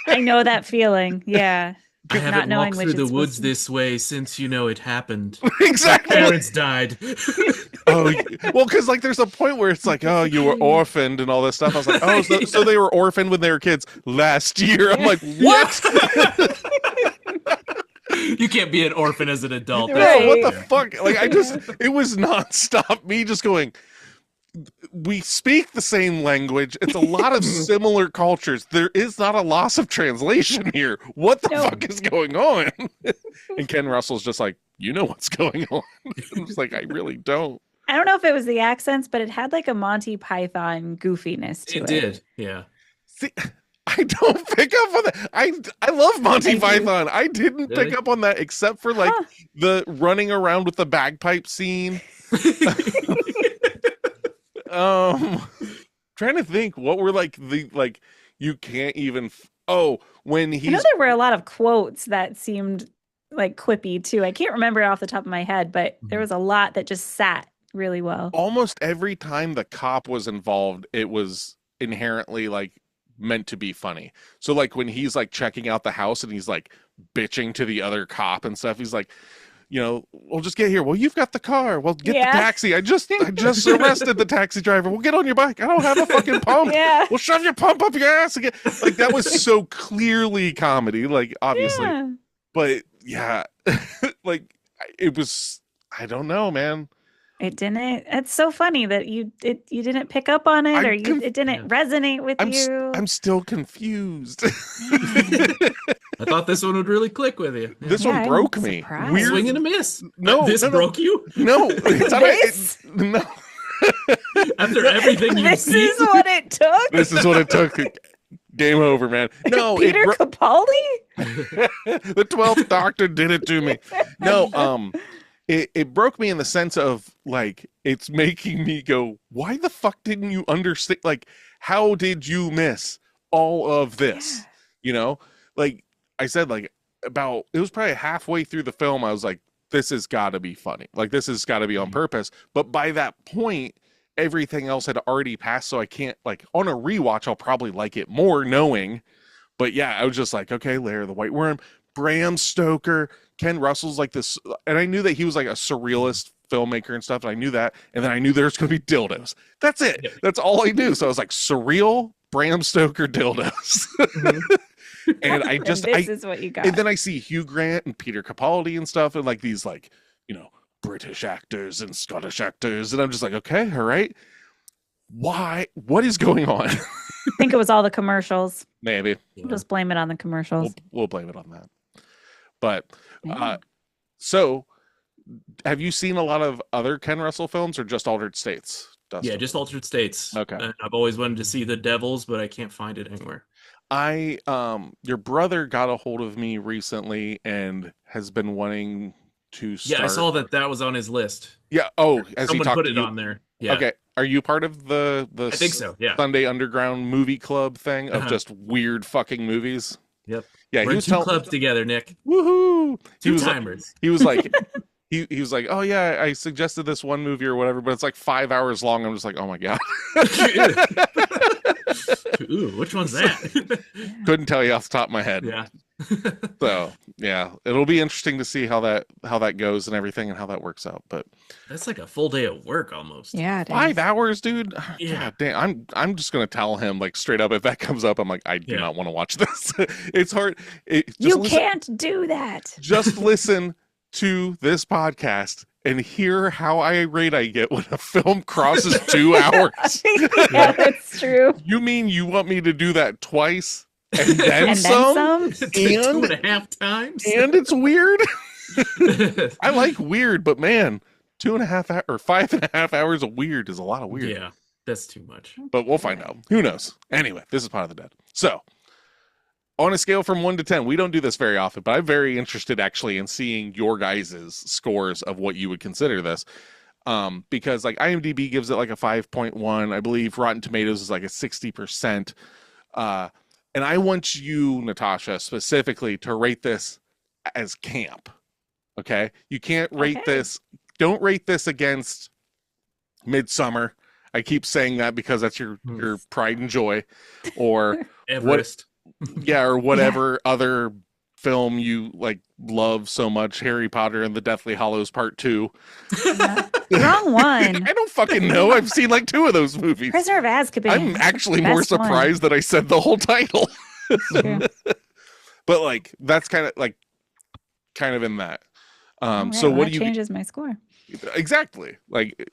I know that feeling. Yeah. I haven't walked through the woods this way since it happened. Exactly. My parents died. Oh, well, because like there's a point where it's like, oh, you were orphaned and all this stuff. I was like, oh, so they were orphaned when they were kids last year. I'm like, what? You can't be an orphan as an adult. Right. What the fuck? Like it was nonstop. Me just going, we speak the same language. It's a lot of similar cultures. There is not a loss of translation here. What the fuck is going on? And Ken Russell's just like, you know what's going on. I'm just like, I really don't. I don't know if it was the accents, but it had like a Monty Python goofiness to it. It did, yeah. See, I don't pick up on that. I love Monty Python. I didn't pick up on that except for like the running around with the bagpipe scene. Trying to think what were like you can't even when he's. I know there were a lot of quotes that seemed like quippy too. I can't remember it off the top of my head, but there was a lot that just sat really well. Almost every time the cop was involved, it was inherently like meant to be funny. So like when he's like checking out the house and he's like bitching to the other cop and stuff, he's like, we'll just get here. Well, you've got the car. Well, get the taxi. I just arrested the taxi driver. We'll get on your bike. I don't have a fucking pump. Yeah. We'll shove your pump up your ass again. Like that was so clearly comedy, like obviously. Yeah. But yeah, like it was, I don't know, man. It didn't. It's so funny that you didn't pick up on it, it didn't resonate with you. I'm still confused. I thought this one would really click with you. This one broke me. Weird. Swing and a miss. No, this broke you. No, no. After everything you've seen, this is what it took. This is what it took. Game over, man. No, Peter Capaldi? the 12th Doctor did it to me. No, it broke me in the sense of like it's making me go, why the fuck didn't you understand? Like, how did you miss all of this? Yeah. You know, like I said, like about it was probably halfway through the film. I was like, this has got to be funny. Like this has got to be on purpose. But by that point, everything else had already passed, so I can't like on a rewatch. I'll probably like it more knowing. But yeah, I was just like, okay, Lair the White Worm, Bram Stoker, Ken Russell's like this, and I knew that he was like a surrealist filmmaker and stuff. And I knew that, and then I knew there's going to be dildos. That's it. Yep. That's all I knew. So I was like, surreal, Bram Stoker dildos. And I just, this is what you got. and then I see Hugh Grant and Peter Capaldi and stuff, and like these like, you know, British actors and Scottish actors, and I'm just like, okay, all right. Why? What is going on? I think it was all the commercials. Maybe We'll just blame it on the commercials. we'll blame it on that. But Yeah. so have you seen a lot of other Ken Russell films or just Altered States, Dustin? Yeah, just Altered States. Okay. I've always wanted to see The Devils, but I can't find it anywhere. Your brother got a hold of me recently and has been wanting to start. Yeah, I saw that was on his list. Yeah. Oh, has he Someone talked put to it you? on there. Yeah. Okay. Are you part of the I think so. Yeah. Sunday Underground movie club thing of Uh-huh. just weird fucking movies? Yep. Yeah, We're he in was 2 clubs together, Nick. Woohoo! He was like, Two-timers. he was like he was like, oh yeah, I suggested this one movie or whatever, but it's like 5 hours long. I'm just like, oh my god. Ooh, which one's that? Couldn't tell you off the top of my head. Yeah. So yeah, it'll be interesting to see how that goes and everything and how that works out. But That's like a full day of work almost. Yeah, it 5 is. hours, dude. Yeah. God damn, I'm just gonna tell him like straight up if that comes up. I'm like, I do Yeah. not want to watch this. It's hard. You can't do that. Just listen to this podcast and hear how irate I get when a film crosses 2 hours. Yeah, that's true. You mean you want me to do that twice and then And some? then some. It's like 2.5 times. And it's weird. I like weird, but man, 2.5 or 5.5 hours of weird is a lot of weird. Yeah, that's too much. But we'll find out. Who knows? Anyway, this is Pot of the Dead. So, on a scale from 1 to 10, we don't do this very often, but I'm very interested actually in seeing your guys' scores of what you would consider this. Because like IMDb gives it like a 5.1. I believe Rotten Tomatoes is like a 60%. And I want you, Natasha, specifically to rate this as camp. Okay? You can't rate Okay. this. Don't rate this against Midsummer. I keep saying that because that's your pride and joy. Or Everest. yeah, or whatever other film you like love so much, Harry Potter and the Deathly Hallows Part 2. Wrong one. I don't fucking know. I've seen like 2 of those movies. Prisoner of Azkaban. I'm actually more Best one. surprised that I said the whole title. True. But like that's kind of in that. All right, So well, what that do you changes my score. exactly like?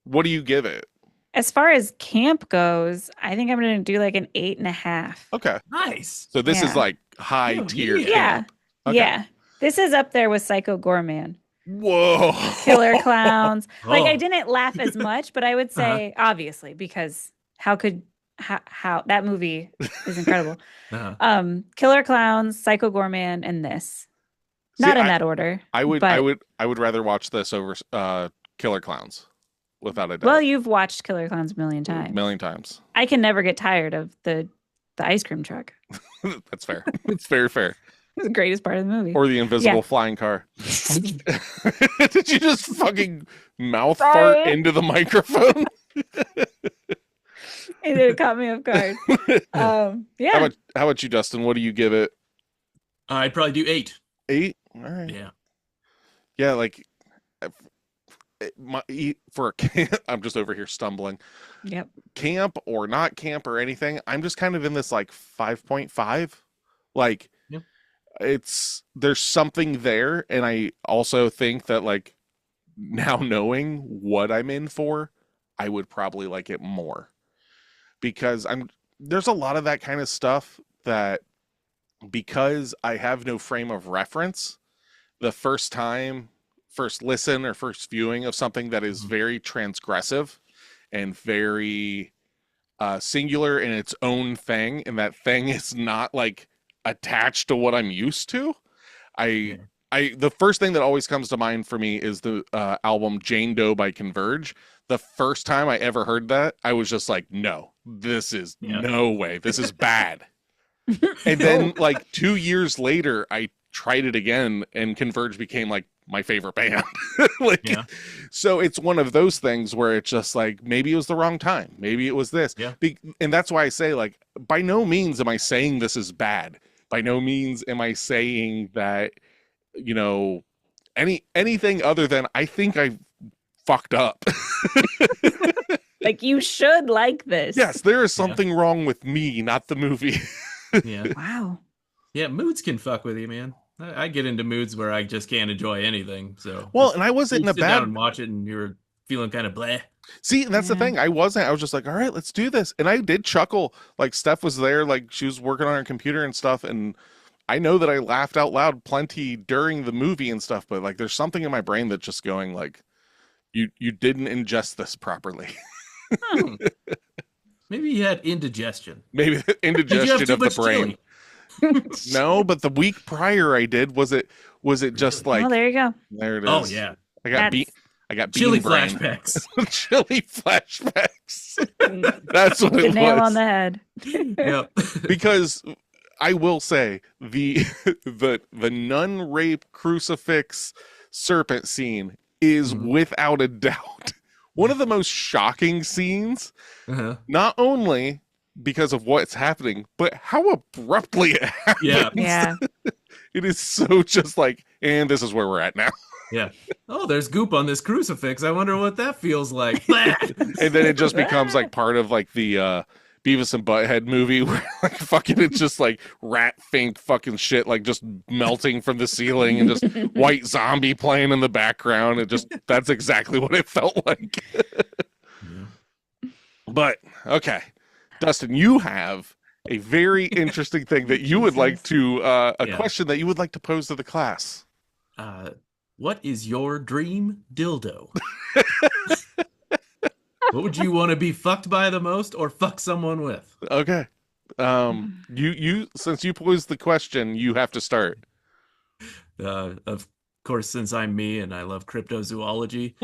What do you give it? As far as camp goes, I think I'm going to do like an 8.5. Okay, Nice. so this is Yeah. like high Oh, tier. yeah. Yeah. camp. Okay. Yeah. This is up there with Psycho Gorman. Whoa. Killer Clowns. Like I Oh. didn't laugh as much, but I would say obviously because how that movie is incredible. Uh-huh. Killer Clowns, Psycho Gorman, and this. See, Not in that order. I would but- I would rather watch this over Killer Clowns, without a doubt. Well, you've watched Killer Clowns a million A times. million times. I can never get tired of the ice cream truck. That's fair. It's very fair. It's the greatest part of the movie. Or the invisible flying car. Did you just fucking mouth fart into the microphone? It caught me off guard. Yeah. How about you, Dustin? What do you give it? I'd probably do 8. 8? All right. Yeah. Yeah, like for a camp, I'm just over here stumbling. Yep. Camp or not camp or anything, I'm just kind of in this like 5.5. Like Yep. there's something there, and I also think that like now knowing what I'm in for, I would probably like it more. Because there's a lot of that kind of stuff that because I have no frame of reference, the first listen or first viewing of something that is very transgressive and very singular in its own thing, and that thing is not like attached to what I'm used to. Yeah. The first thing that always comes to mind for me is the album Jane Doe by Converge. The first time I ever heard that, I was just like, no, this is no way. This is bad. And then like 2 years later, I tried it again, and Converge became like my favorite band. So it's one of those things where it's just like, maybe it was the wrong time. Maybe it was this. Yeah. And that's why I say, like, by no means am I saying this is bad. By no means am I saying that, you know, anything other than I think I fucked up. Like, you should like this. Yes, there is something wrong with me, not the movie. Yeah. Wow. Yeah, moods can fuck with you, man. I get into moods where I just can't enjoy anything. So Well, and I wasn't in a sit down bad and watch it, and you're feeling kind of bleh. See, and that's the thing. I was just like, all right, let's do this. And I did chuckle. Like, Steph was there, like, she was working on her computer and stuff. And I know that I laughed out loud plenty during the movie and stuff, but like, there's something in my brain that's just going like, you didn't ingest this properly. Maybe you had indigestion. Maybe the indigestion of the brain. Chili? No, but the week prior I did, was it just like, Oh, there you go. there it is. Oh yeah, I got bean chili brain. flashbacks. Chili flashbacks. That's what The it nail was. on the head. Yep. Because I will say the nun rape crucifix serpent scene is without a doubt one of the most shocking scenes, not only because of what's happening, but how abruptly it happens. Yeah. It is so just like, and this is where we're at now. Yeah. Oh, there's goop on this crucifix. I wonder what that feels like. And then it just becomes like part of like the Beavis and Butthead movie where like fucking it's just like rat fink fucking shit like just melting from the ceiling and just white zombie playing in the background. It just, that's exactly what it felt like. But okay, Dustin, you have a very interesting thing that you would like to question that you would like to pose to the class. What is your dream dildo? What would you want to be fucked by the most, or fuck someone with? Okay. You since you posed the question, you have to start. Of course, since I'm me and I love cryptozoology,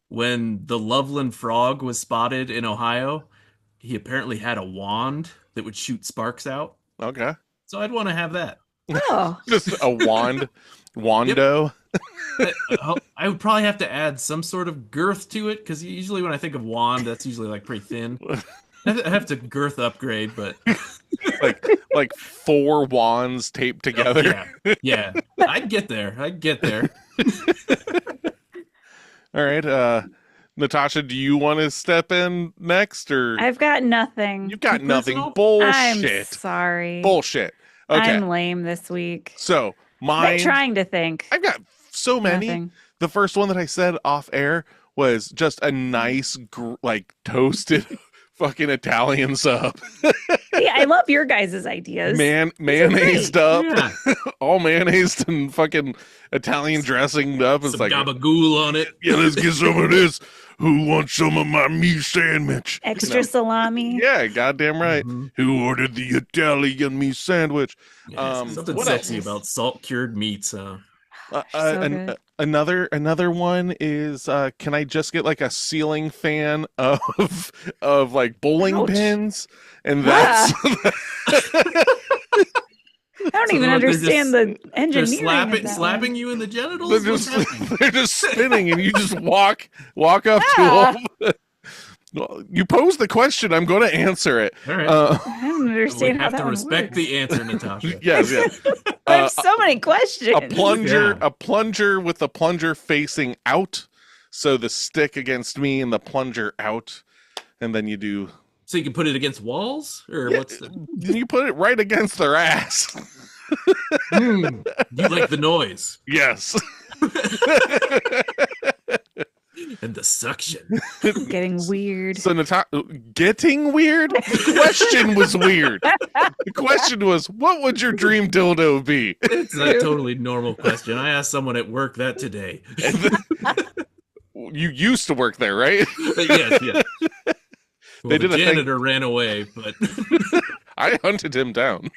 when the Loveland frog was spotted in Ohio, he apparently had a wand that would shoot sparks out. Okay. So I'd want to have that. Oh. Just a wando. I would probably have to add some sort of girth to it, because usually when I think of wand, that's usually like pretty thin. I have to girth upgrade, but like 4 wands taped together. Yeah. I'd get there. All right. Natasha, do you want to step in next, or I've got nothing. you've got nothing? Personal? Bullshit. I'm sorry. Bullshit. Okay. I'm lame this week. So I'm trying to think. I've got so many. Nothing. The first one that I said off air was just a nice, like toasted fucking Italian sub. Yeah, I love your guys' ideas. Mayonnaised up, Yeah. all mayonnaised and fucking Italian dressing up. It's Some like, gabagool on it. yeah, let's get some of this. Who wants some of my meat sandwich? Extra salami. Yeah, goddamn right. Mhm. Who ordered the Italian meat sandwich? Yeah, something what sexy else? about salt cured meats, huh? So good. Another one is can I just get like a ceiling fan of like bowling Ouch. pins, and that's I don't So even they're understand the They're engineering. of that slapping one. you in the genitals? they're What's just happening? they're just spinning, and you just walk up Ah. to them. Well, you pose the question, I'm going to answer it. All right. I don't we understand how have that to one respect works. the answer, Natasha. Yes, yeah. I have so many questions. A plunger, Yeah. a plunger with the plunger facing out, so the stick against me and the plunger out, and then you do. So you can put it against walls? Or Yeah, what's the... you put it right against their ass. You like the noise Yes. and the suction. Getting weird. So getting weird? The question was weird. The question was, what would your dream dildo be? It's a totally normal question. I asked someone at work that today. You used to work there, right? Yes. Well, They the did a thing. janitor ran away, but I hunted him down.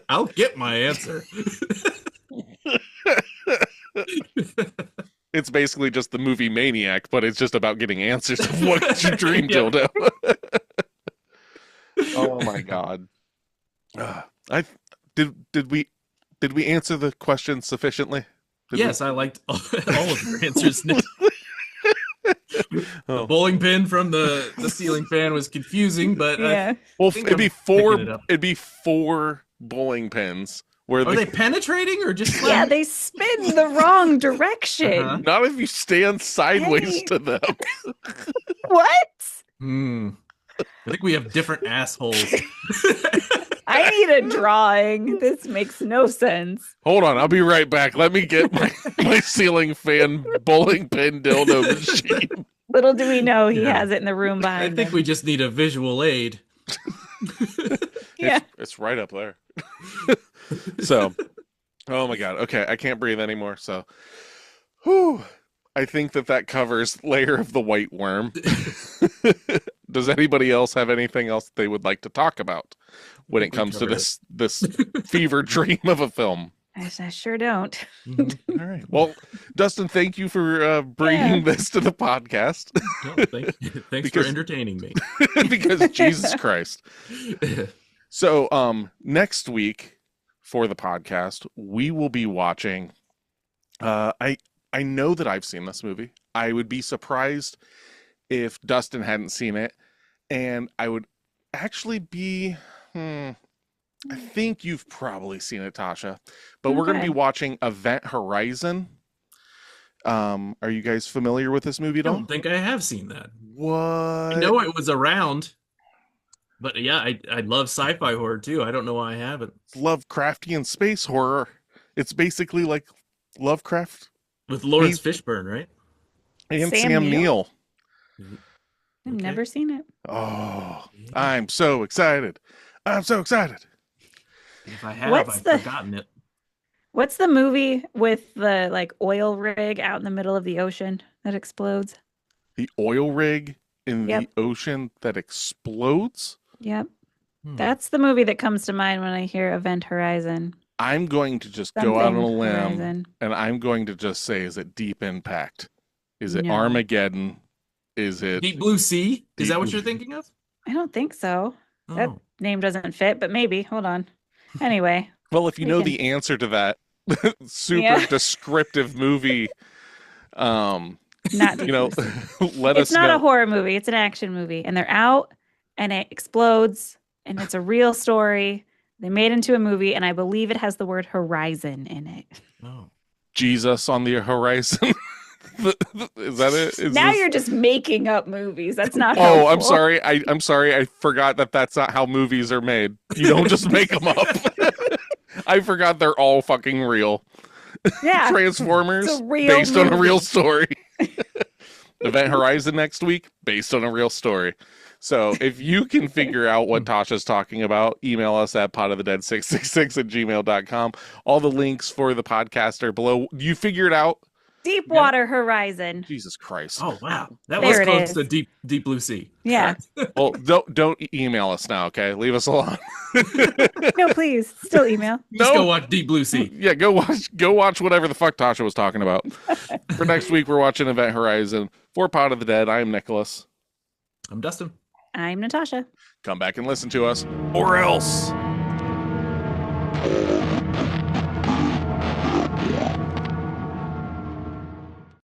I'll get my answer. It's basically just the movie Maniac, but it's just about getting answers of what's your dream Yep. dildo. Oh my god. I did we answer the question sufficiently? Did Yes, I liked all of your answers. we? The Oh. bowling pin from the ceiling fan was confusing, but Yeah. Well, think it'd be I'm four. picking it up. It'd be 4 bowling pins. Where Are they penetrating or just Yeah, slamming? they spin the wrong direction. Uh-huh. not if you stand sideways Hey. to them. What? I think we have different assholes. I need a drawing. This makes no sense. Hold on, I'll be right back. Let me get my ceiling fan bowling pin dildo machine. Little do we know he Yeah. has it in the room I behind think him. we just need a visual aid. Yeah. It's right up there. So, oh my god. Okay, I can't breathe anymore. So, whew, I think that covers Lair of the White Worm. Does anybody else have anything else they would like to talk about when it We comes to covered this fever dream of a film? I sure don't. Mhm. All right. Well, Dustin, thank you for bringing this to the podcast. No, thanks Because- for entertaining me. Because Jesus Christ. So, next week for the podcast, we will be watching. I know that I've seen this movie. I would be surprised if Dustin hadn't seen it, and I would actually be. I think you've probably seen it, Tasha, but we're going to Okay. be watching Event Horizon. Are you guys familiar with this movie I at all? don't think I have seen that. What? I know it was around, but yeah, I love sci-fi horror too. I don't know why I haven't. Lovecraftian space horror. It's basically like Lovecraft With Lawrence Fishburne, right? and Sam Sam Neill? Neill. I've Okay. never seen it. Oh, I'm so excited. I'm so excited. If I have, What's I've the- forgotten it. What's the movie with the like oil rig out in the middle of the ocean that explodes? The oil rig in Yep. the ocean that explodes. Yep. Hmm. That's the movie that comes to mind when I hear Event Horizon. I'm going to just go out on a Something limb Horizon. and I'm going to just say, is it Deep Impact? Is it No. Armageddon? Is it Deep Blue Sea? Is that Deep what Blue you're Sea. thinking of? I don't think so. That Oh. name doesn't fit, but maybe. Hold on. Anyway, Well, if you We know can- the answer to that super Yeah. descriptive movie, not you know, Deep let it's us not know. a horror movie, it's an action movie. And they're out and it explodes and it's a real story. They made into a movie, and I believe it has the word horizon in it. Oh. Jesus on the horizon. Is that it? Is Now this- you're just making up movies. That's not Oh, I'm helpful. sorry. I'm sorry. I forgot that's not how movies are made. You don't just make them up. I forgot they're all fucking real. Yeah. Transformers It's a real based on a real movie. story. Event Horizon next week based on a real story. So if you can figure out what Tasha's talking about, email us at potofthedead666@gmail.com. All the links for the podcast are below. You figure it out? Deepwater Horizon. Jesus Christ. Oh wow. That There was it close is. to Deep Blue Sea. Yeah. Well, don't email us now, okay? Leave us alone. No, please. Still email. Just No. go watch Deep Blue Sea. Yeah, go watch whatever the fuck Tasha was talking about. For next week, we're watching Event Horizon. For Pot of the Dead, I am Nicholas. I'm Dustin. I'm Natasha. Come back and listen to us, or else.